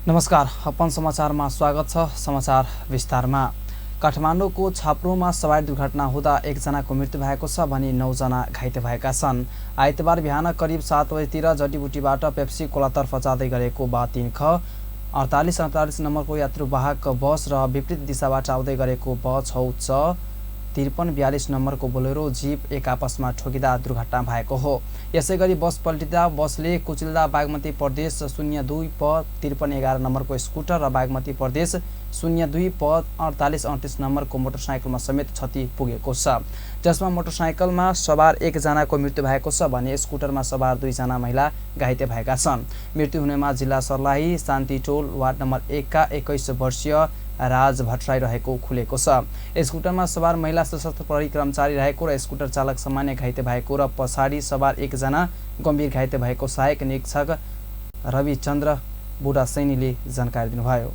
नमस्कार, अपन समाचारमा स्वागत छ। समाचार विस्तारमा। काठमाडौँको छाप्रोमा सवारी दुर्घटना हुँदा एकजनाको मृत्यु भएको छ भने 9 जना घाइते भएका छन्। आइतबार बिहान करिब 7 बजेतिर जडीबुटीबाट पेप्सी कोलातर्फ जाँदै गरेको ब3 ख 4848 नम्बरको यात्रुवाहक बस र विपरीत दिशाबाट आउँदै गरेको ब6 च 5342 नम्बरको बोलेरो जीप एक आपसमा ठोकिँदा दुर्घटना भएको हो। यसैगरी बस पल्टिँदा बसले कुचिल्दा बागमती प्रदेश 02 प 5311 नम्बरको स्कुटर र बागमती प्रदेश 02 प 4838 नम्बरको मोटरसाइकलमा समेत क्षति पुगेको छ, जसमा मोटरसाइकलमा सवार 1 जनाको मृत्यु भएको छ भने स्कुटरमा सवार 2 जना महिला घाइते भएका छन्। मृत्यु हुनेमा जिल्ला सर्लाही शान्तिटोल वार्ड नम्बर 1 का 21 वर्षीय राज भट्टराई रहेको खुलेको छ। स्कुटरमा सवार महिला सशस्त्र प्रहरी कर्मचारी रहेको र स्कुटर चालक सामान्य घाइते भएको र पछाडि सवार 1 जना गम्भीर घाइते भएको सहायक निरीक्षक रविचन्द्र बुढासैनीले जानकारी दिनुभयो।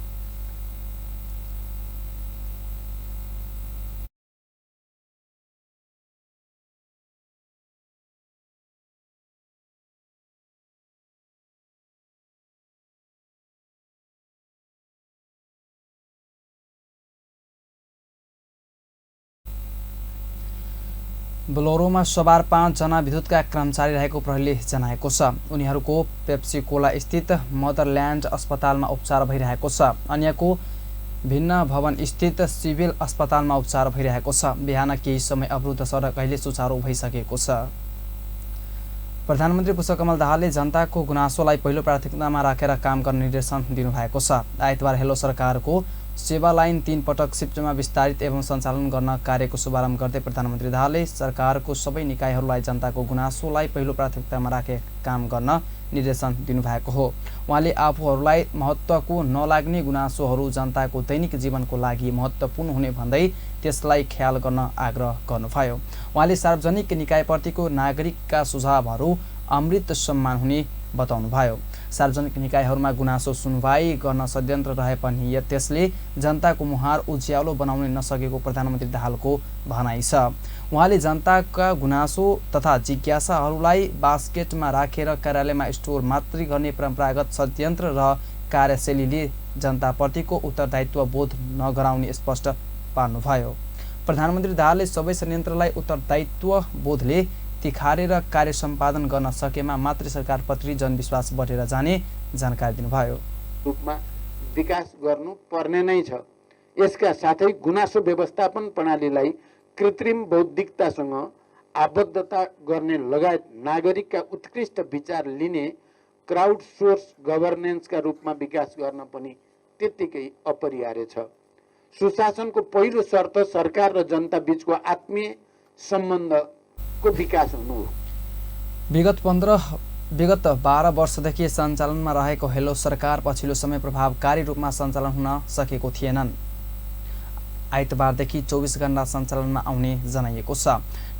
बोलेरोमा सवार 5 जना विद्युतका कर्मचारी रहेको प्रहरीले जनाएको छ। उनीहरूको पेप्सी कोला स्थित मदरल्यान्ड अस्पतालमा उपचार भइरहेको छ। अन्यको भिन्न भवन स्थित सिभिल अस्पतालमा उपचार भइरहेको छ। बिहान केही समय अवरुद्ध सडक अहिले सुचारू भइसकेको छ। प्रधानमन्त्री पुष्पकमल दाहालले जनताको गुनासोलाई पहिलो प्राथमिकतामा राखेर काम गर्ने निर्देशन दिनुभएको छ। आइतबार हेलो सरकारको सेवा लाइन 3 पटक शिफ्टमा विस्तारित एवं सञ्चालन गर्न कार्यको शुभारम्भ गर्दै प्रधानमन्त्री दाहालले सरकारको सबै निकायहरूलाई जनताको गुनासोलाई पहिलो प्राथमिकतामा राखेर काम गर्न निर्देशन दिनुभएको हो। उहाँले आफूहरूलाई महत्त्वको नलाग्ने गुनासोहरू जनताको दैनिक जीवनको लागि महत्त्वपूर्ण हुने भन्दै त्यसलाई ख्याल गर्न आग्रह गर्नुभयो। उहाँले सार्वजनिक निकायप्रतिको नागरिकका सुझावहरू अमृत सम्मान हुने बताउनुभयो। सार्वजनिक निकायहरूमा गुनासो सुनवाई गर्न षड्यन्त्र रहे पनि त्यसले जनताको मुहार उज्यालो बनाउन नसकेको प्रधानमन्त्री दाहालको भनाइ छ। उहाँले जनताका गुनासो तथा जिज्ञासाहरूलाई बास्केटमा राखेर कार्यालयमा स्टोर मात्रै गर्ने परम्परागत षड्यन्त्र र कार्यशैलीले जनताप्रतिको उत्तरदायित्व बोध नगराउने स्पष्ट पार्नुभयो। प्रधानमन्त्री दाहालले सबै षड्यन्त्रलाई उत्तरदायित्व बोधले तिखारेर कार्य सम्पादन गर्न सकेमा मात्र सरकारप्रति जनविश्वास बढेर जाने जानकारी दिनुभयो। रूपमा विकास गर्नु पर्ने नै छ। यसका साथै गुनासो व्यवस्थापन प्रणालीलाई कृत्रिम बौद्धिकतासँग आबद्धता गर्ने लगायत नागरिकका उत्कृष्ट विचार लिने क्राउड सोर्स गभर्नेन्सका रूपमा विकास गर्न पनि त्यत्तिकै अपरिहार्य छ। सुशासनको पहिलो शर्त सरकार र जनता बीचको आत्मीय सम्बन्ध को विकास हुनु हो। विगत 12 वर्षदेखि सञ्चालनमा रहेको हेलो सरकार पछिल्लो समय प्रभावकारी रूपमा सञ्चालन हुन सकेको थिएनन्। आइतबारदेखि 24 घण्टा सञ्चालनमा आउने जनाइएको छ।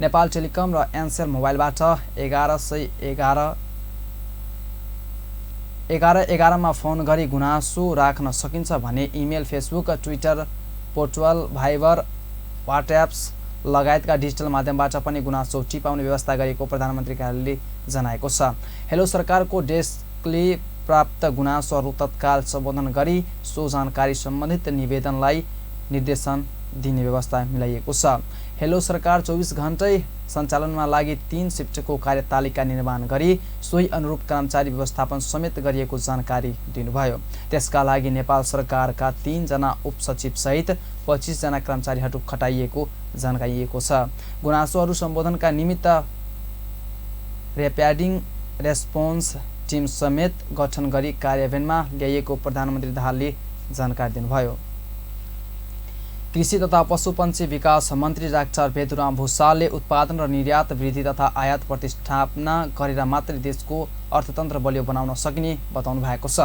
नेपाल टेलिकम र एनसेल मोबाइलबाट 1111 मा फोन गरी गुनासो राख्न सकिन्छ भने email, Facebook, Twitter, portal, Viber, WhatsApp लगायतका डिजिटल माध्यमबाट पनि गुनासो टिपाउने व्यवस्था गरेको प्रधानमन्त्री कार्यालयले जनाएको छ। हेलो सरकारको डेस्कले प्राप्त गुनासोहरू तत्काल सम्बोधन गरी सो जानकारी सम्बन्धित निवेदनलाई निर्देशन दिने व्यवस्था मिलाइएको छ। हेलो सरकार 24 घण्टै सञ्चालनमा लागि 3 शिफ्टको कार्यतालिका निर्माण गरी सोही अनुरूप कर्मचारी व्यवस्थापन समेत गरिएको जानकारी दिनुभयो। त्यसका लागि नेपाल सरकारका 3 जना उपसचिव सहित 25 जना कर्मचारीहरू खटाइएको जानकारिएको छ। गुनासोहरू सम्बोधनका निमित्त र्यापिड रेस्पोन्स टिम समेत गठन गरी कार्यान्वयनमा ल्याइएको प्रधानमन्त्री दाहालले जानकारी दिनुभयो। कृषि तथा पशुपन्छी विकास मन्त्री डाक्टर भेदुराम भुसालले उत्पादन र निर्यात वृद्धि तथा आयात प्रतिस्थापना गरेर मात्रै देशको अर्थतन्त्र बलियो बनाउन सकिने बताउनु भएको छ।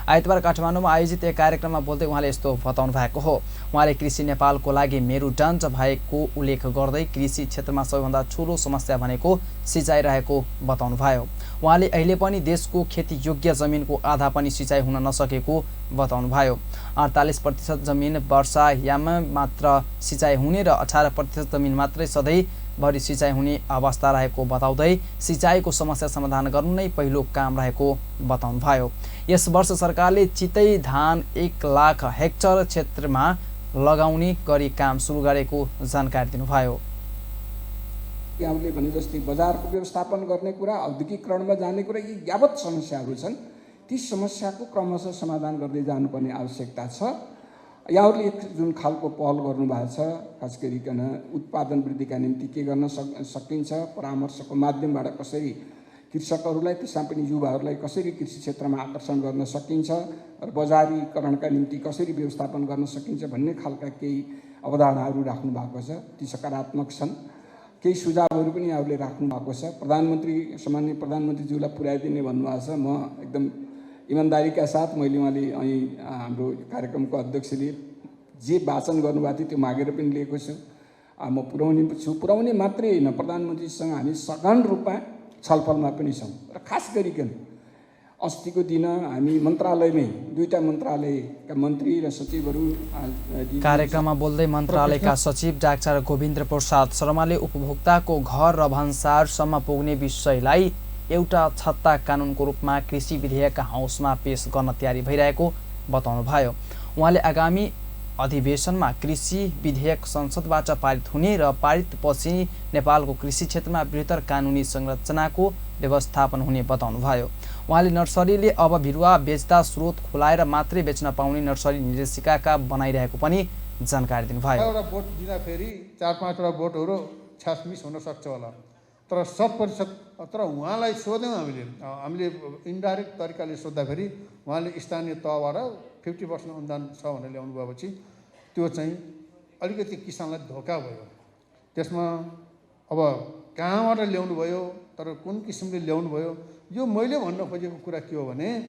आइतबार काठमाडौँमा आयोजित एक कार्यक्रममा बोल्दै उहाँले यस्तो बताउनु भएको हो। उहाँले कृषि नेपालको लागि मेरुदण्ड भएको उल्लेख गर्दै कृषि क्षेत्रमा सबैभन्दा ठूलो समस्या भनेको सिँचाइ रहेको बताउनुभयो। उहाँले अहिले पनि देशको खेतीयोग्य जमिनको आधा पनि सिँचाइ हुन नसकेको बताउनुभयो। 48% जमिन वर्षायाममा मात्र सिँचाइ हुने र 18% जमिन मात्रै सधैँ भरि सिँचाइ हुने अवस्था रहेको बताउँदै सिँचाइको समस्या समाधान गर्नु नै पहिलो काम रहेको बताउनुभयो। यस वर्ष सरकारले चितै धान 1 लाख हेक्टर क्षेत्रमा लगाउने गरी काम सुरु गरेको जानकारी दिनुभयो। यहाँले भने जस्तै बजारको व्यवस्थापन गर्ने कुरा, औद्योगिकरणमा जाने कुरा, यी यावत समस्याहरू छन्। ती समस्याको क्रमशः समाधान गर्दै जानुपर्ने आवश्यकता छ। यहाँहरूले जुन खालको पहल गर्नुभएको छ, खास गरिकन उत्पादन वृद्धिका निम्ति के गर्न सकिन्छ, परामर्शको माध्यमबाट कसरी कृषकहरूलाई, त्यसमा पनि युवाहरूलाई कसरी कृषि क्षेत्रमा आकर्षण गर्न सकिन्छ र बजारीकरणका निम्ति कसरी व्यवस्थापन गर्न सकिन्छ भन्ने खालका केही अवधारणाहरू राख्नु भएको छ। ती सकारात्मक छन्। केही सुझावहरू पनि यहाँहरूले राख्नु भएको छ। सामान्य प्रधानमन्त्रीज्यूलाई पुर्याइदिने भन्नुभएको छ। म एकदम इमान्दारीका साथ मैले उहाँले અહીં हाम्रो कार्यक्रमको अध्यक्षले जे वाचन गर्नुभएको थियो त्यो मागेर पनि लिएको छु। म पुर्याउने मात्रै होइन, प्रधानमन्त्रीसँग हामी सघन रूपमा छलफलमा पनि छौँ। र खास गरिकन अस्तिको दिन हामी मन्त्रालयमै 2टा मन्त्रालयका मन्त्री र सचिवहरू कार्यक्रममा बोल्दै मन्त्रालयका सचिव डाक्टर गोविन्द्र प्रसाद शर्माले उपभोक्ताको घर र भन्सारसम्म पुग्ने विषयलाई एउटा छत्ता कानुनको रूपमा कृषि विधेयक हाउसमा पेश गर्न तयारी भइरहेको बताउनुभयो। उहाँले आगामी अधिवेशनमा कृषि विधेयक संसदबाट पारित हुने र पारितपछि नेपालको कृषि क्षेत्रमा बृहत्तर कानुनी संरचनाको व्यवस्थापन हुने बताउनुभयो। उहाँले नर्सरीले अब बिरुवा बेच्दा स्रोत खुलाएर मात्रै बेच्न पाउने नर्सरी निर्देशिका बनाइरहेको पनि जानकारी दिनुभयो। एउटा बोट दिँदाखेरि 4-5वटा बोटहरू छासमिस हुन सक्छ होला, तर 100% तर उहाँलाई सोध्यौँ हामीले इन्डाइरेक्ट तरिकाले सोद्धाखेरि उहाँले स्थानीय तहबाट 50% अनुदान छ भनेर ल्याउनु भएपछि त्यो चाहिँ अलिकति किसानलाई धोका भयो। त्यसमा अब कहाँबाट ल्याउनु भयो, तर कुन किसिमले ल्याउनु भयो, यो मैले भन्न खोजेको कुरा के हो भने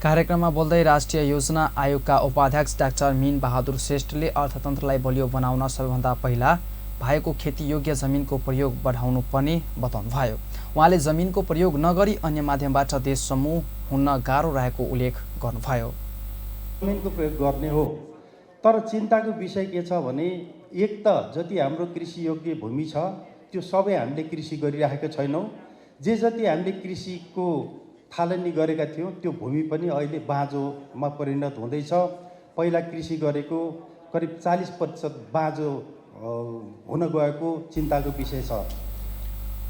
कार्यक्रममा बोल्दै राष्ट्रिय योजना आयोगका उपाध्यक्ष डाक्टर मीन बहादुर श्रेष्ठले अर्थतन्त्रलाई बलियो बनाउन सबैभन्दा पहिला भएको खेतीयोग्य जमिनको प्रयोग बढाउनु पर्ने बताउनुभयो। उहाँले जमिनको प्रयोग नगरी अन्य माध्यमबाट देश समूह हुन गाह्रो रहेको उल्लेख गर्नुभयो। जमिनको प्रयोग गर्ने हो, तर चिन्ताको विषय के छ भने एक त जति हाम्रो कृषियोग्य भूमि छ त्यो सबै हामीले कृषि गरिरहेका छैनौँ। जे जति हामीले कृषिको थालनी गरेका थियौँ त्यो भूमि पनि अहिले बाँझोमा परिणत हुँदैछ। पहिला कृषि गरेको करिब 40% बाँझो हुन गएको चिन्ताको विषय छ।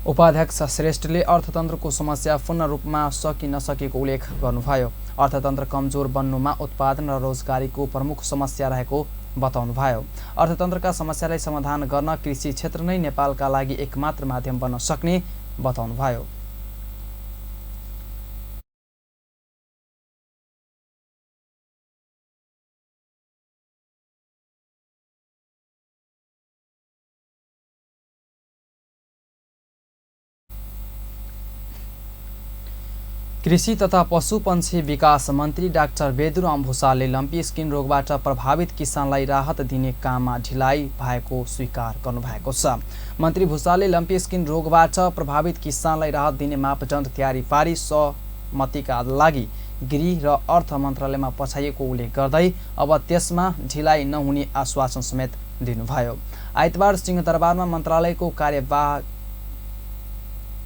उपाध्यक्ष श्रेष्ठले अर्थतन्त्रको समस्या पूर्ण रूपमा नसकेको उल्लेख गर्नुभयो। अर्थतन्त्र कमजोर बन्नुमा उत्पादन र रोजगारीको प्रमुख समस्या रहेको बताउनुभयो। अर्थतन्त्रका समस्यालाई समाधान गर्न कृषि क्षेत्र नै नेपालका लागि एकमात्र माध्यम बन्न सक्ने बताउनुभयो। कृषि तथा पशुपन्छी विकास मन्त्री डाक्टर बेदुराम भुसालले लम्पी स्किन रोगबाट प्रभावित किसानलाई राहत दिने काममा ढिलाइ भएको स्वीकार गर्नुभएको छ। मन्त्री भुसालले लम्पी स्किन रोगबाट प्रभावित किसानलाई राहत दिने मापदण्ड तयारी पारी सहमतिका लागि गृह र अर्थ मन्त्रालयमा पठाइएको उल्लेख गर्दै अब त्यसमा ढिलाइ नहुने आश्वासन समेत दिनुभयो। आइतबार सिंहदरबारमा मन्त्रालयको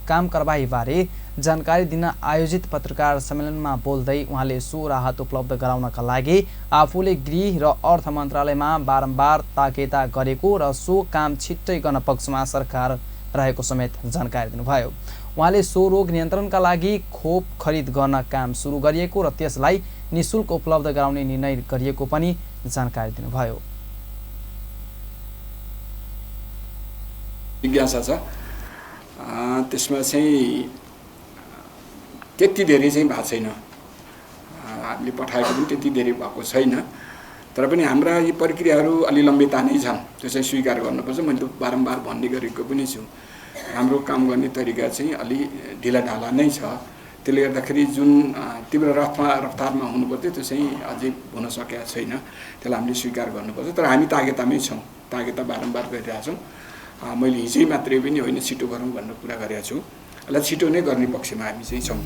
काम कारबाहीबारे जानकारी दिन आयोजित पत्रकार सम्मेलनमा बोल्दै उहाँले सो राहत उपलब्ध गराउनका लागि आफूले गृह र अर्थ मन्त्रालयमा बारम्बार ताकेता गरेको र सो काम छिट्टै गर्न पक्षमा सरकार रहेको समेत जानकारी दिनुभयो। उहाँले सो रोग नियन्त्रणका लागि खोप खरिद गर्न काम सुरु गरिएको र त्यसलाई निःशुल्क उपलब्ध गराउने निर्णय गरिएको पनि जानकारी दिनुभयो। जिज्ञासा छ, त्यसमा चाहिँ त्यति धेरै चाहिँ भएको छैन। हामीले पठाएको पनि त्यति धेरै भएको छैन, तर पनि हाम्रा यी प्रक्रियाहरू अलि लम्बिता नै छन्, त्यो चाहिँ स्वीकार गर्नुपर्छ। मैले त बारम्बार भन्ने गरेको पनि छु, हाम्रो काम गर्ने तरिका चाहिँ अलि ढिलाढाला नै छ। त्यसले गर्दाखेरि जुन तीव्र रफ्तारमा हुनुपर्थ्यो त्यो चाहिँ अझै हुन सकेको छैन, त्यसलाई हामीले स्वीकार गर्नुपर्छ। तर हामी ताकेतामै छौँ, ताकेता बारम्बार गरिरहेछौँ। मैले हिजै मात्रै पनि होइन छिटो गरौँ भन्ने कुरा गरेको छु, यसलाई छिटो नै गर्ने पक्षमा हामी चाहिँ छौँ।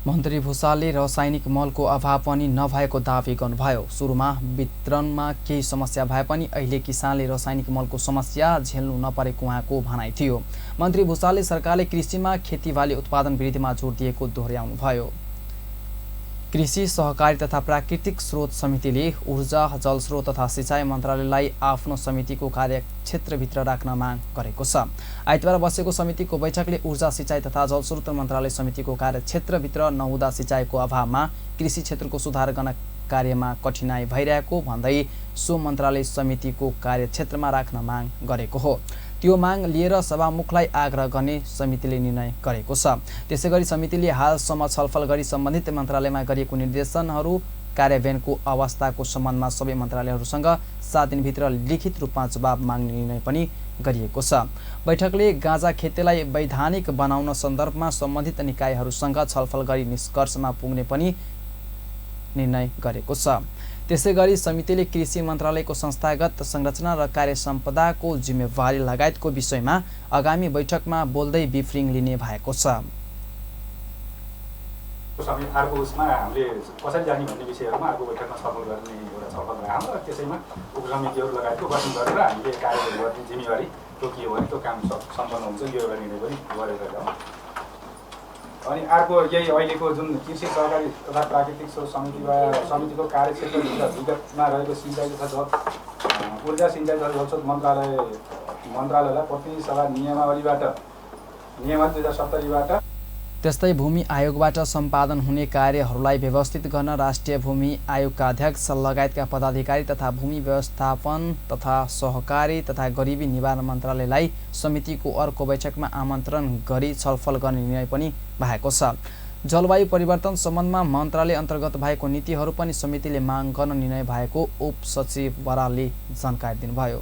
मन्त्री भुसालले रासायनिक मलको अभाव पनि नभएको दावी गर्नुभयो। सुरुमा वितरणमा केही समस्या भए पनि अहिले किसानले रासायनिक मलको समस्या झेल्नु नपरेको उहाँको भनाइ थियो। मन्त्री भुसालले सरकारले कृषिमा खेतीबाली उत्पादन वृद्धिमा जोड दिएको दोहोर्याउनुभयो। कृषि सहकारी तथा प्राकृतिक स्रोत समितिले ऊर्जा जलस्रोत तथा सिँचाइ मन्त्रालयलाई आफ्नो समितिको कार्यक्षेत्रभित्र राख्न माग गरेको छ। आइतबार बसेको समितिको बैठकले ऊर्जा सिँचाइ तथा जलस्रोत मन्त्रालय समितिको कार्यक्षेत्रभित्र नहुँदा सिँचाइको अभावमा कृषि क्षेत्रको सुधार गर्न कार्यमा कठिनाइ भइरहेको भन्दै सो मन्त्रालय समितिको कार्यक्षेत्रमा राख्न माग गरेको हो। त्यो माग लिएर सभामुखलाई आग्रह गर्ने समितिले निर्णय गरेको छ। त्यसैगरी समितिले हालसम्म छलफल गरी सम्बन्धित मन्त्रालयमा गरिएको निर्देशनहरू कार्यान्वयनको अवस्थाको सम्बन्धमा सबै मन्त्रालयहरूसँग 7 दिनभित्र लिखित रूपमा जवाब माग्ने निर्णय पनि गरिएको छ। बैठकले गाँजा खेतीलाई वैधानिक बनाउन सन्दर्भमा सम्बन्धित निकायहरूसँग छलफल गरी निष्कर्षमा पुग्ने पनि निर्णय गरेको छ। त्यसैगरी समितिले कृषि मन्त्रालयको संस्थागत संरचना र कार्य सम्पदाको जिम्मेवारी लगायतको विषयमा आगामी बैठकमा बोल्दै ब्रिफिङ लिने भएको छ। अर्को उसमा हामीले कसरी जाने भन्ने विषयहरूमा अर्को बैठकमा छलफल गर्ने एउटा छलफल राख्यौँ र त्यसैमा उपसमितिहरू लगायतको गठन गरेर हामीले कार्यहरू गर्ने जिम्मेवारी तोकियो भने त्यो काम सम्पन्न हुन्छ, यो एउटा निर्णय पनि गरेर जाउँ। अनि अर्को यही अहिलेको जुन कृषि सहकारी तथा प्राकृतिक स्रोत समितिको कार्यक्षेत्रभित्र विगतमा रहेको सिँचाइ तथा ऊर्जा सिँचाइ तथा जलस्रोत मन्त्रालयलाई प्रतिनिधि सभा नियमावलीबाट नियम 2070बाट त्यस्तै भूमि आयोगबाट सम्पादन हुने कार्यहरूलाई व्यवस्थित गर्न राष्ट्रिय भूमि आयोगका अध्यक्ष लगायतका पदाधिकारी तथा भूमि व्यवस्थापन तथा सहकारी तथा गरिबी निवारण मन्त्रालयलाई समितिको अर्को बैठकमा आमन्त्रण गरी छलफल गर्ने निर्णय पनि भएको छ। जलवायु परिवर्तन सम्बन्धमा मन्त्रालय अन्तर्गत भएको नीतिहरू पनि समितिले माग गर्न निर्णय भएको उपसचिव बरालले जानकारी दिनुभयो।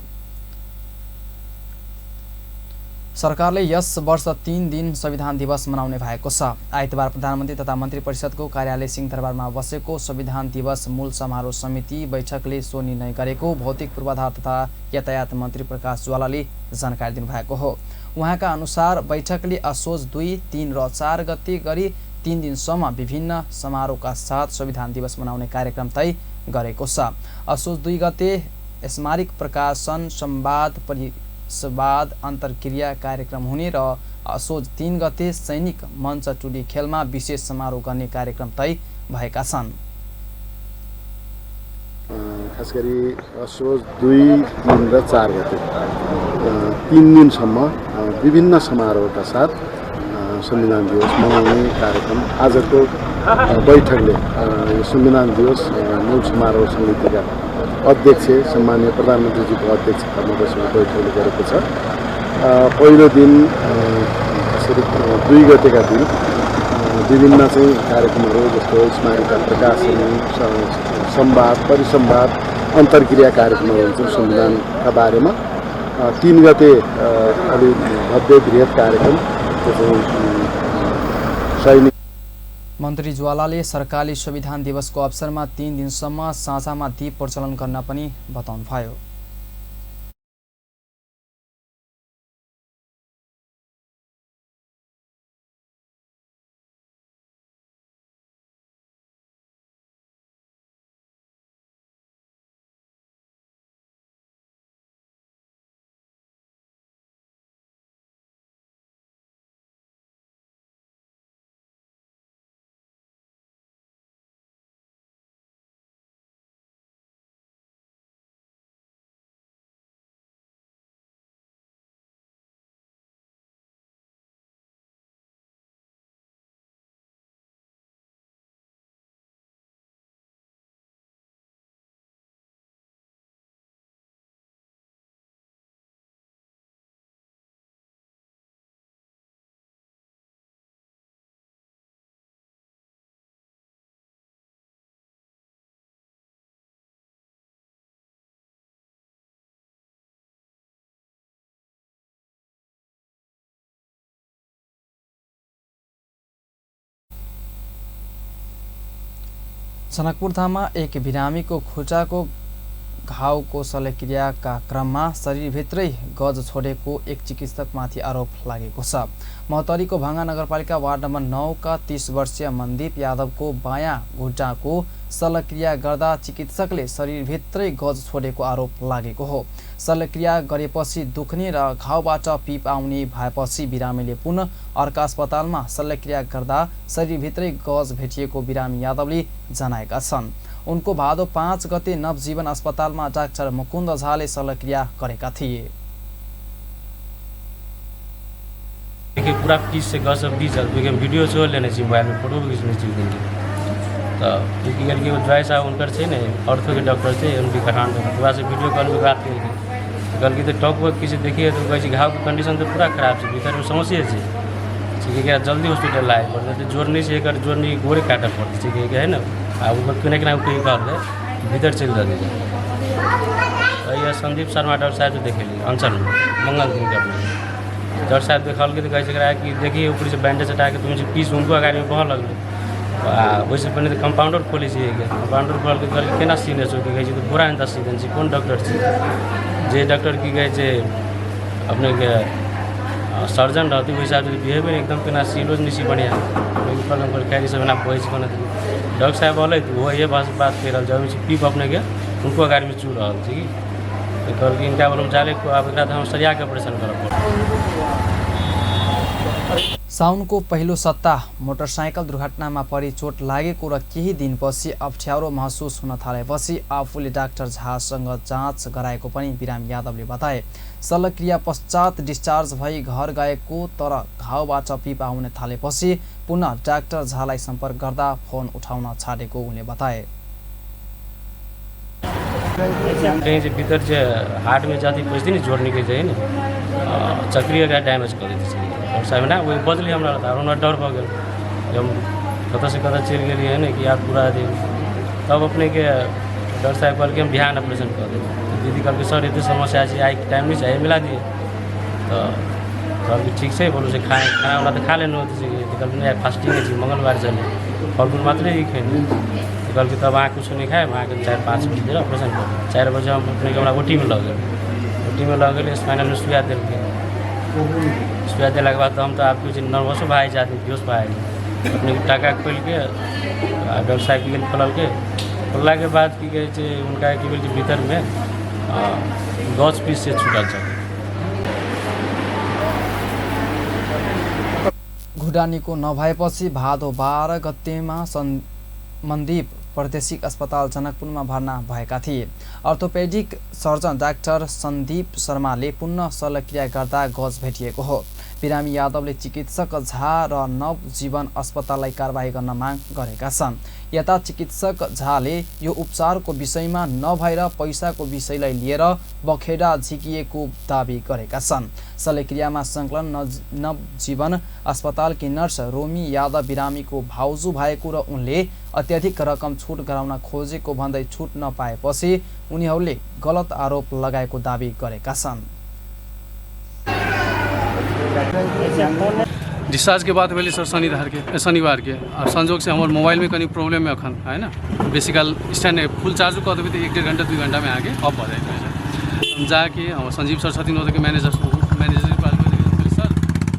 सरकारले यस वर्ष 3 दिन संविधान दिवस मनाउने भएको छ। आइतबार प्रधानमन्त्री तथा मन्त्री परिषदको कार्यालय सिंहदरबारमा बसेको संविधान दिवस मूल समारोह समिति बैठकले सो निर्णय गरेको भौतिक पूर्वाधार तथा यातायात मन्त्री प्रकाश ज्वालाले जानकारी दिनुभएको हो। उहाँका अनुसार बैठकले असोज 2, 3 र 4 गते गरी 3 दिनसम्म विभिन्न समारोहका साथ संविधान दिवस मनाउने कार्यक्रम तय गरेको छ। असोज 2 गते स्मारक प्रकाशन संवाद अन्तर्क्रिया कार्यक्रम हुने र असोज 3 गते सैनिक मञ्च टुडी खेलमा विशेष समारोह गर्ने कार्यक्रम तय भएका छन्। खास गरी असोज 2, 3 र 4 गते 3 दिनसम्म विभिन्न समारोहका साथ संविधान दिवस मनाउने कार्यक्रम आजको बैठकले यो संविधान दिवस मूल समारोह समितिका अध्यक्ष सम्माननीय प्रधानमन्त्रीजीको अध्यक्षतामा बसेको बैठकले गरेको छ। पहिलो दिन त्यसरी 2 गतेका दिन विभिन्न चाहिँ कार्यक्रमहरू जस्तो स्मारक प्रकाशन, संवाद, परिसंवाद, अन्तर्क्रिया कार्यक्रमहरू हुन्छन् संविधानका बारेमा। 3 गते अलि भव्य बृहत कार्यक्रम सैनिक मन्त्री ज्वालाले सरकारले संविधान दिवसको अवसरमा 3 दिनसम्म साँझामा दीप प्रज्वलन गर्न पनि बताउनुभयो। जनकपुरधाममा एक बिरामीको खुट्टाको घाउको शल्यक्रियाका क्रममा शरीरभित्रै गज छोडेको एक चिकित्सकमाथि आरोप लागेको छ। महोत्तरीको भाङ्गा नगरपालिका वार्ड नम्बर 9 का 30 वर्षीय मनदीप यादवको बायाँ घुट्टाको शल्यक्रिया गर्दा चिकित्सकले शरीरभित्रै गज छोडेको आरोप लागेको हो। शल्यक्रिया गरेपछि दुख्ने र घाउबाट पिप आउने भएपछि बिरामीले पुनः अर्का अस्पतालमा शल्यक्रिया गर्दा शरीरभित्रै गज भेटिएको बिरामी यादवले जनाएका छन्। उनको भादो 5 गते नवजीवन अस्पतालमा डाक्टर मुकुन्द झाले शल्यक्रिया गरेका थिए। देखिए पूरा पीस से गज बीच वीडियो जो लेने चाहिए मोबाइल में फोटो भी खींचने चाहिए तो क्योंकि वो जॉय साहब उनकर से नहीं ऑर्थो के डॉक्टर थे उनकी काठमांडू में वहाँ से वीडियो कॉल में बात करी कल की तो टॉक वर्क किसी देखिए तो वैसे घाव की कंडीशन तो पूरा खराब है भीतर में समस्या है ठीक है जल्दी हॉस्पिटल लाए पड़ते जोड़ने से एक जोड़ने गोरे काटा पड़ती ठीक है ना अब किना किना कहीं कर भीतर चल जाते यह संदीप शर्मा डॉक्टर साहब तो देखे ली अंचल में मंगल दिन के डॉक्टर साहब देखल के तो कैसे करा कि देखिए ऊपर से बैंडेज हटा के तुम्हें पीस उनको अगाड़ी में बहुत लगल वैसे पहले तो कंपाउंडर खोली कंपाउंडर खोल के कल केना सीने छो कि तो पूरा एंता सीजन छी कौन डॉक्टर छी जे डॉक्टर की कहे छे अपने के सर्जन रहती वही हिसाब से बिहेवियर एकदम केना सीलोज निसी बढ़िया प्रॉब्लम कर कैरी सब ना बोझ कोना डॉक्टर साहब बोले तो वो ये बात कर रहा जब पीप अपने के उनको अगाड़ी में चू रहा थी तो कल इनका बोलूँ जाले को अब हम सरिया के ऑपरेशन कर साउनको पहिलो सत्ता मोटरसाइकल दुर्घटनामा परि चोट लागेको र केही दिनपछि अप्ठ्यारो महसुस हुन थालेपछि आफूले डाक्टर झासँग जाँच गराएको पनि बिरामी यादवले बताए। शल्यक्रिया पश्चात डिस्चार्ज भई घर गएको तर घाउबाट पिप आउन थालेपछि पुनः डाक्टर झालाई सम्पर्क गर्दा फोन उठाउन छाडेको उनले बताए। कहीं से भीतर से हार्ट में जाती पहुँचती नहीं जोड़ने के चाहिए ना चक्रीय का डैमेज कर देती चाहिए और साहब ना वही बदली हमारा था और डर हो गया जब कतः से कतः चल गई है ना कि यार पूरा दिन तब अपने के डॉक्टर साहब कल के हम बिहान ऑपरेशन कर देते तो दीदी कल के सर इतनी समस्या चाहिए आई टाइम नहीं चाहिए मिला दिए तो कल ठीक से बोलो से खाए खाना वाला तो खा लेना होती चाहिए कल नहीं फास्टिंग है मंगलवार चले फल फूल मात्र ही खाए कल के तब वहाँ कुछ नहीं खाए वहाँ के 4-5 बजे ऑपरेशन कर 4 बजे हम अपने के ओटी में लग गए ओटी में लग गए स्पाइनल में सुइया दिल के सुइया दिला के बाद तो हम तो आपको कुछ नर्वस भाई जाते बेहोश भाई अपने टाका खोल के डॉक्टर साहब के खोल के खोलने के बाद की कहे उनका की बोलते भीतर में गज पीस से छूटल छ घुडानीको नभएपछि भादो 12 गतेमा मनदीप प्रादेशिक अस्पताल जनकपुरमा भर्ना भएका थिए। अर्थोपेडिक सर्जन डाक्टर सन्दीप शर्माले पुनः शल्यक्रिया गर्दा गज भेटिएको हो। बिरामी यादवले चिकित्सक झा र नवजीवन अस्पताललाई कारबाही गर्न माग गरेका छन्। यता चिकित्सक झाले यो उपचारको विषयमा नभएर पैसाको विषयलाई लिएर बखेडा झिकिएको दाबी गरेका छन्। शल्यक्रियामा संलग्न नवजीवन अस्पतालकी नर्स रोमी यादव बिरामीको भाउजू भएको र उनले अत्याधिक रकम छुट गराउन खोजेको भन्दै छुट नपाएपछि उनीहरूले गलत आरोप लगाएको दाबी गरेका छन्। डिस्चार्ज के बाद पहले सर शनिवार के और संजोग से हमारे मोबाइल में कहीं प्रॉब्लम है अखन है ना बेसिकल स्टैंड फुल चार्ज कर देवे तो 1-1.5 घंटा 2 घंटा में आके ऑफ हो जाए हम जाके हम संजीव सर छथिन के मैनेजर के पास बोले सर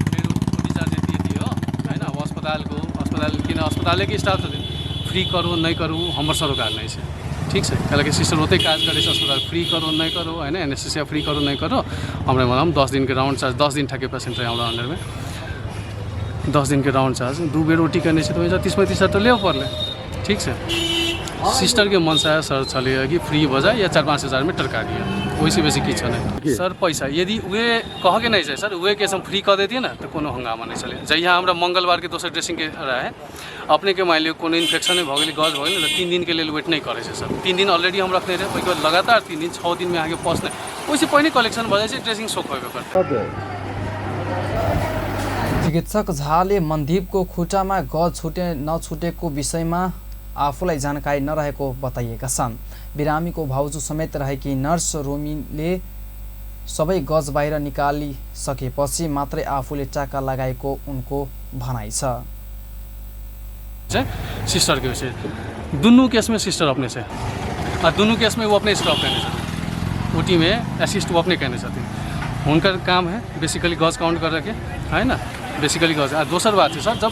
मेरो डिस्चार्ज यति हो है ना अस्पताल किन अस्पताल के स्टाफ छथिन फ्री करो नहीं करो हमारे सरोकार नहीं है ठीक है कल सिस्टर होते काज करे अस्पताल फ्री करो नहीं करो है ना एनेस्थेसिया फ्री करो नहीं करो हमारे हम 10 दिन के राउंड चार्ज 10 दिन ठके पेशेंट रहे हमारा अंडर में 10 दिन के राउंड चार्ज 2 बेर ओटी करने से तो 30-35 तो ले पड़े ठीक है सिस्टर के मनसा सर चले कि फ्री बजा या 4-5 हज़ार में टरका दिया वैसे बेसी किछ नहीं सर पैसा यदि वे कह के नहीं जाए सर वे के हम फ्री कर देती ना तो कोनो हंगामा नहीं चले जहाँ हमारा मंगलवार के दोसर ड्रेसिंग के रहे अपने के मान लियो कोनो इन्फेक्शन भगल गज भगल 3 दिन के लिए वेट नहीं करे सर 3 दिन ऑलरेडी हम रखने रहे बाद लगातार 3 दिन 6 दिन में आगे पहुँचने वैसे पहले कलेक्शन भए ड्रेसिंग सोख हो चिकित्सक झाले मनदीपको खुट्टामा गज छुटे नछुटेको विषयमा आफूलाई जानकारी नरहेको बताइएका छन्। बिरामीको भाउजू समेत रहेकी नर्स रोमीले सबै गज बाहिर निकालिसकेपछि मात्रै आफूले टाका लगाएको उनको भनाइ छ। सिस्टर के वैसे दोनों केस में सिस्टर अपने से और दोनों केस में वो अपने स्टॉप करने से ओटी में असिस्ट वो अपने कहने छथिन हुनकर काम है बेसिकली गज काउंट करके है ना बेसिकली गज। दोसर बात है सर जब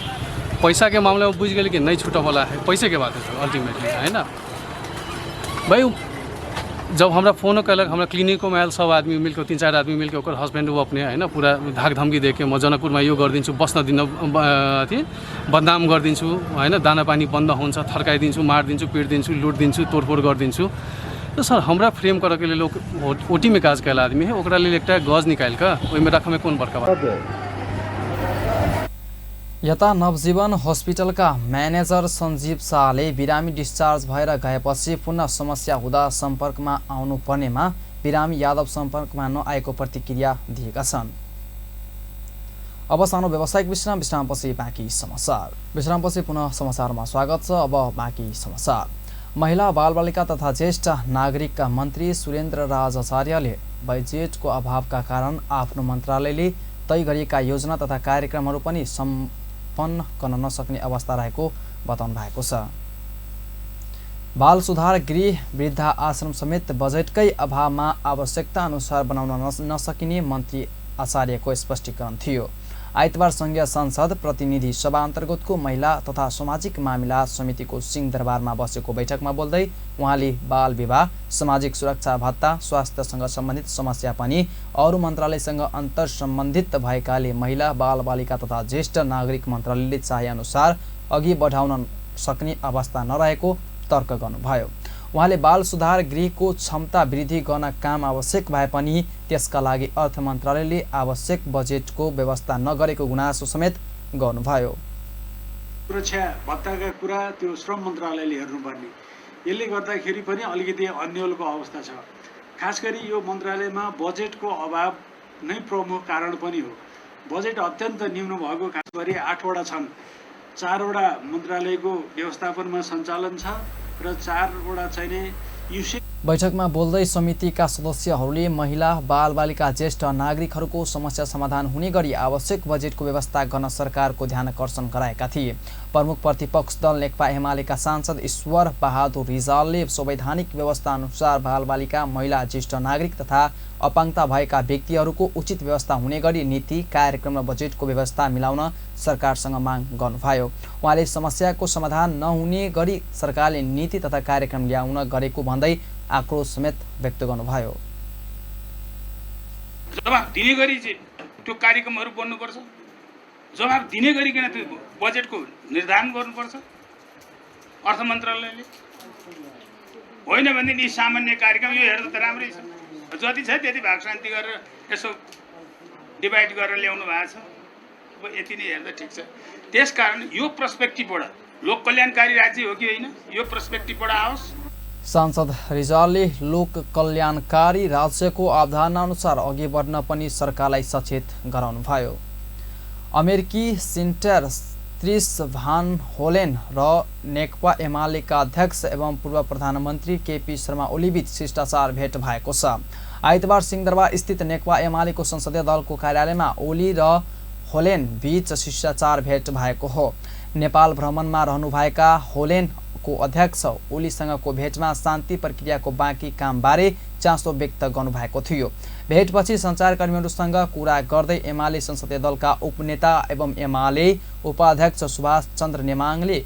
पैसा के मामले में बुझ गए कि नहीं छूटे वाला है पैसे के बात है सर अल्टीमेटली है ना भाई जब हमरा फोनो कलक हमरा क्लिनिको में आयल सब आदमी मिलकर 3-4 आदमी मिलकर ओकर हस्बैंड वो अपने है पूरा धाक धमकी देके म जनकपुरमा यो गरिदिन्छु बस्न दिन अथी बदनाम गरिदिन्छु होइन दाना पानी बन्द हुन्छ थर्काइदिन्छु मारिदिन्छु पिटिदिन्छु लुटिदिन्छु तोडफोड गरिदिन्छु। तो सर हमरा फ्रेम करके लिए लोग ओटी में काज कैल आदमी है ओकरा लिए एक गज निकाल कर ओहिमे रख में कौन बड़का बात। यता नवजीवन हस्पिटलका म्यानेजर सञ्जीव शाहले बिरामी डिस्चार्ज भएर गएपछि पुनः समस्या हुँदा सम्पर्कमा आउनुपर्नेमा बिरामी यादव सम्पर्कमा नआएको प्रतिक्रिया दिएका छन्। अब सानो व्यावसायिक विश्रामपछि बाँकी समाचार। विश्रामपछि पुनः समाचारमा स्वागत छ। अब बाँकी समाचार। महिला बालबालिका तथा ज्येष्ठ नागरिकका मन्त्री सुरेन्द्र राज आचार्यले बजेटको अभावका कारण आफ्नो मन्त्रालयले तय गरिएका योजना तथा कार्यक्रमहरू पनि सम्पन्न गर्न नसक्ने अवस्था रहेको बताउनु भएको छ। बाल सुधार गृह वृद्धा आश्रम समेत बजेटकै अभावमा आवश्यकता अनुसार बनाउन नसकिने मन्त्री आचार्यको स्पष्टीकरण थियो। आइतबार संघीय संसद प्रतिनिधि सभा अन्तर्गतको महिला तथा सामाजिक मामिला समितिको सिंहदरबारमा बसेको बैठकमा बोल्दै उहाँले बाल विवाह, सामाजिक सुरक्षा भत्ता, स्वास्थ्यसँग सम्बन्धित समस्या पनि अरू मन्त्रालयसँग अन्तर सम्बन्धित भएकाले महिला बालबालिका तथा ज्येष्ठ नागरिक मन्त्रालयले चाहे अनुसार अघि बढाउन सक्ने अवस्था नरहेको तर्क गर्नुभयो। उहाँले बाल सुधार गृहको क्षमता वृद्धि गर्न काम आवश्यक भए पनि त्यसका लागि अर्थ मन्त्रालयले आवश्यक बजेटको व्यवस्था नगरेको गुनासो समेत गर्नुभयो। सुरक्षा भत्ताका कुरा त्यो श्रम मन्त्रालयले हेर्नुपर्ने, यसले गर्दाखेरि पनि अलिकति अन्यलको अवस्था छ। खास गरी यो मन्त्रालयमा बजेटको अभाव नै प्रमुख कारण पनि हो। बजेट अत्यन्त न्यून भएको खास गरी 8 वटा छन्, 4 वटा मन्त्रालयको व्यवस्थापनमा सञ्चालन छ र 4 वटा चाहिँ बैठकमा बोल्दै समितिका सदस्यहरूले महिला बालबालिका ज्येष्ठ नागरिकहरूको समस्या समाधान हुने गरी आवश्यक बजेटको व्यवस्था गर्न सरकारको ध्यान आकर्षण गराएका थिए। प्रमुख प्रतिपक्ष दल नेकपा एमालेका सांसद ईश्वर बहादुर रिजालले संवैधानिक व्यवस्था अनुसार बालबालिका, महिला, ज्येष्ठ नागरिक तथा अपाङ्गता भएका व्यक्तिहरूको उचित व्यवस्था हुने गरी नीति, कार्यक्रम र बजेटको व्यवस्था मिलाउन सरकारसँग माग गर्नुभयो। उहाँले समस्याको समाधान नहुने गरी सरकारले नीति तथा कार्यक्रम ल्याउन गरेको भन्दै आक्रोश समेत व्यक्त गर्नुभयो। जवाब दिने गरी त्यो कार्यक्रमहरू बन्नुपर्छ, जवाब दिने गरिकन त्यो बजेटको निर्धारण गर्नुपर्छ अर्थ मन्त्रालयले। होइन भनेदेखि सामान्य कार्यक्रम यो हेर्दा त राम्रै छ, जति छ त्यति भाग शान्ति गरेर यसो डिभाइड गरेर ल्याउनु भएको छ, अब यति नै हेर्दा ठिक छ। त्यसकारण यो पर्सपेक्टिभबाट लोक कल्याणकारी राज्य हो कि होइन, यो पर्सपेक्टिभबाट आओस्। सांसद रिजालले लोक कल्याणकारी राज्यको अवधारणा अनुसार अघि बढ्न पनि सरकारलाई सचेत गराउनुभयो। अमेरिकी सेनेटर क्रिस भान होलेन र नेकपा एमालेका अध्यक्ष एवं पूर्व प्रधानमन्त्री केपी शर्मा ओलीबीच शिष्टाचार भेट भएको छ। आइतबार सिंहदरबार स्थित नेकपा एमालेको संसदीय दलको कार्यालयमा ओली र होलेन बीच शिष्टाचार भेट भएको हो। नेपाल भ्रमणमा रहनुभएका होलेन को अध्यक्ष ओलीसँगको भेटमा शान्ति प्रक्रियाको बाँकी कामबारे चासो व्यक्त गर्नुभएको थियो। भेटपछि सञ्चारकर्मीहरूसँग कुरा गर्दै एमाले संसदीय दलका उपनेता एवं एमाले उपाध्यक्ष सुभाष चन्द्र नेमाङले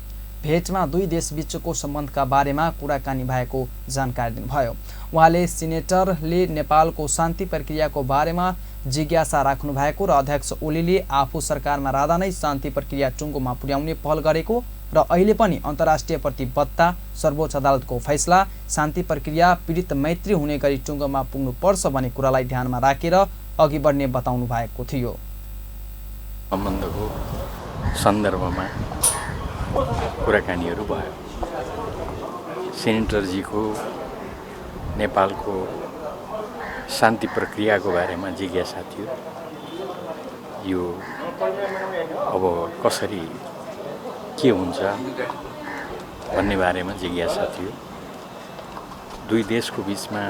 भेटमा दुई देशबीचको सम्बन्धका बारेमा कुराकानी भएको जानकारी दिनुभयो। उहाँले सिनेटरले नेपालको शान्ति प्रक्रियाको बारेमा जिज्ञासा राख्नु भएको र अध्यक्ष ओलीले आफू सरकारमा रहँदा नै शान्ति प्रक्रिया टुङ्गोमा पुर्याउने पहल गरेको र अहिले पनि अन्तर्राष्ट्रिय प्रतिबद्धता, सर्वोच्च अदालतको फैसला, शान्ति प्रक्रिया पीडित मैत्री हुने गरी टुङ्गोमा पुग्नुपर्छ भन्ने कुरालाई ध्यानमा राखेर अघि बढ्ने बताउनु भएको थियो। सम्बन्धको सन्दर्भमा कुराकानीहरू भयो। सेनेटरजीको नेपालको शान्ति प्रक्रियाको बारेमा जिज्ञासा थियो। यो अब कसरी के हुन्छ भन्ने बारेमा जिज्ञासा थियो। दुई देशको बीचमा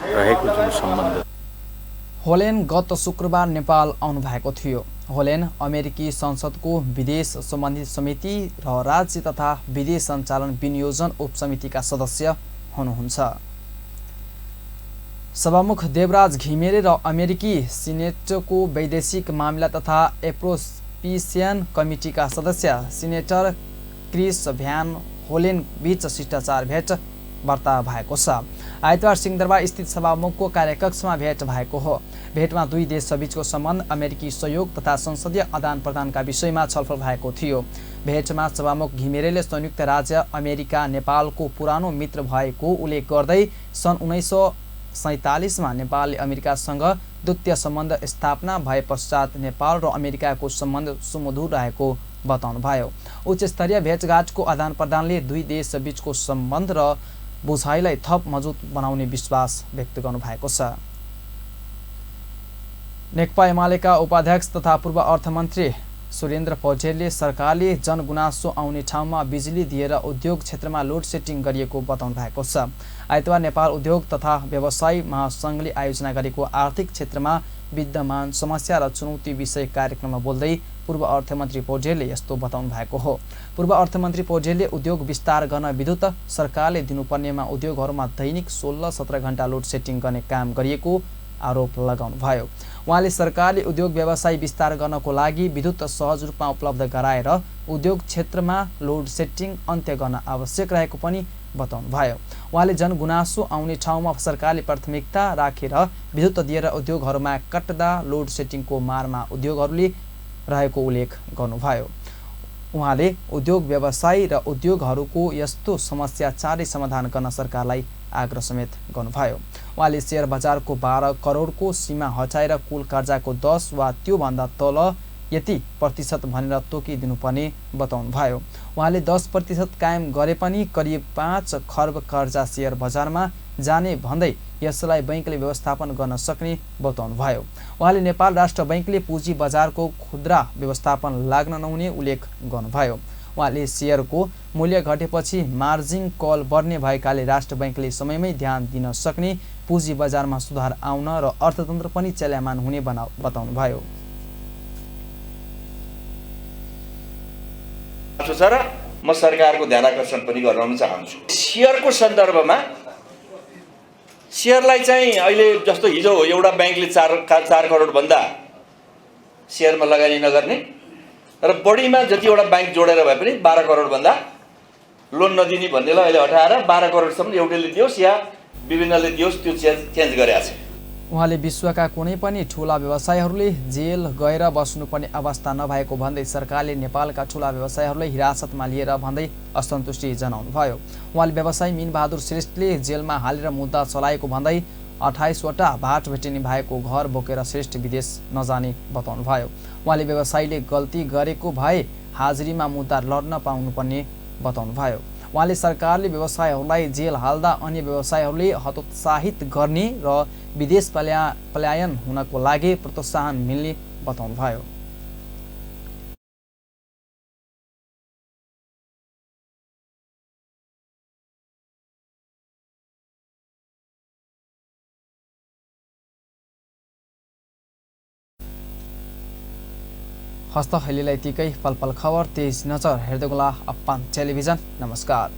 रहेको जुन सम्बन्ध। होलेन गत शुक्रबार नेपाल आउनु भएको थियो। होलेन अमेरिकी संसदको विदेश सम्बन्धी समिति र राज्य तथा विदेश सञ्चालन विनियोजन उपसमितिका सदस्य हुनुहुन्छ। सभामुख देवराज घिमिरे र अमेरिकी सिनेटको वैदेशिक मामिला तथा एप्रोप्रिएसन कमिटीका सदस्य सिनेटर क्रिस भ्यान होलेन बीच शिष्टाचार भेटवार्ता भएको छ। आइतबार सिंहदरबार स्थित सभामुखको कार्यकक्षमा भेट भएको हो। भेटमा दुई देशबीचको सम्बन्ध, अमेरिकी सहयोग तथा संसदीय आदान प्रदानका विषयमा छलफल भएको थियो। भेटमा सभामुख घिमिरेले संयुक्त राज्य अमेरिका नेपालको पुरानो मित्र भएको उल्लेख गर्दै सन् 1947मा नेपालले अमेरिकासँग द्वितीय सम्बन्ध स्थापना भए पश्चात नेपाल र अमेरिकाको सम्बन्ध सुमधुर रहेको बताउनुभयो। उच्च स्तरीय भेटघाटको आदान प्रदानले दुई देशबीचको सम्बन्ध र बुझाइलाई थप मजबुत बनाउने विश्वास व्यक्त गर्नुभएको छ। नेकपा एमालेका उपाध्यक्ष तथा पूर्व अर्थमन्त्री सुरेन्द्र पौडेलले सरकारले जनगुनासो आउने ठाउँमा बिजुली दिएर उद्योग क्षेत्रमा लोड सेटिङ गरिएको बताउनु भएको छ। आइतबार नेपाल उद्योग तथा व्यवसाय महासङ्घले आयोजना गरेको आर्थिक क्षेत्रमा विद्यमान समस्या र चुनौती विषय कार्यक्रममा बोल्दै पूर्व अर्थमन्त्री पौडेलले यस्तो बताउनु भएको हो। पूर्व अर्थमन्त्री पौडेलले उद्योग विस्तार गर्न विद्युत सरकारले दिनुपर्नेमा उद्योगहरूमा दैनिक 16-17 घण्टा लोड सेटिङ गर्ने काम गरिएको आरोप लगाउनुभयो। उहाँले सरकारले उद्योग व्यवसाय विस्तार गर्नको लागि विद्युत सहज रूपमा उपलब्ध गराएर उद्योग क्षेत्रमा लोड सेटिङ अन्त्य गर्न आवश्यक रहेको पनि बताउनुभयो। उहाँले जनगुनासो आउने ठाउँमा सरकारले प्राथमिकता राखेर विद्युत दिएर उद्योगहरूमा कट्दा लोड सेटिङको मारमा उद्योगहरूले रहेको उल्लेख गर्नुभयो। उहाँले उद्योग व्यवसाय र उद्योगहरूको यस्तो समस्या चाँडै समाधान गर्न सरकारलाई आग्रह समेत गर्नुभयो। उहाँले शेयर बजारको 12 करोडको सीमा हटाएर कुल कर्जाको 10 वा त्योभन्दा तल यति प्रतिशत भनेर तोकिदिनुपर्ने बताउनुभयो। उहाँले 10% कायम गरे पनि करिब 5 खर्ब कर्जा शेयर बजारमा जाने भन्दै यसलाई बैंकले व्यवस्थापन गर्न सक्ने बताउनुभयो। उहाँले नेपाल राष्ट्र बैंकले पुँजी बजारको खुद्रा व्यवस्थापन लाग्न नहुने उल्लेख गर्नुभयो। उहाँले शेयरको मूल्य घटेपछि मार्जिन कल बढ्ने भएकाले राष्ट्र बैंकले समयमै ध्यान दिन सक्ने, पुँजी बजारमा सुधार आउन र अर्थतन्त्र पनि चल्यामान हुने बताउनुभयो। र म सरकारको ध्यानाकर्षण पनि गराउन चाहन्छु। शेयरको सन्दर्भमा शेयरलाई चाहिँ अहिले जस्तो हिजो एउटा बैंकले 4 करोड भन्दा शेयरमा लगानी नगर्ने र बढीमा जतिवटा बैंक जोडेर भए पनि 12 करोड भन्दा लोन नदिने भन्नेलाई अहिले हटाएर 12 करोडसम्म एउटैले दियोस् या विभिन्नले दियोस्, त्यो चेन्ज गरेको छ। उहाँले विश्वका कुनै पनि ठुला व्यवसायीहरूले जेल गएर बस्नुपर्ने अवस्था नभएको भन्दै सरकारले नेपालका ठुला व्यवसायीहरूलाई हिरासतमा लिएर भन्दै असन्तुष्टि जनाउनुभयो। उहाँले व्यवसायी मीनबहादुर श्रेष्ठले जेलमा हालेर मुद्दा चलाएको भन्दै 28 वटा भाट भेटिने भएको घर बोकेर श्रेष्ठ विदेश नजाने बताउनुभयो। उहाँले व्यवसायीले गल्ती गरेको भए हाजिरीमा मुद्दा लड्न पाउनुपर्ने बताउनुभयो। उहाँले सरकारले व्यवसायीहरूलाई जेल हाल्दा अन्य व्यवसायीहरूले हतोत्साहित गर्ने र विदेश पलायन हुनको लागि प्रोत्साहन मिल्ने बताउनुभयो। हस्त अहिले यतिकै पल पल खबर तेज नजर हेर्दै गर्नुहोला अप्पान टेलिभिजन। नमस्कार।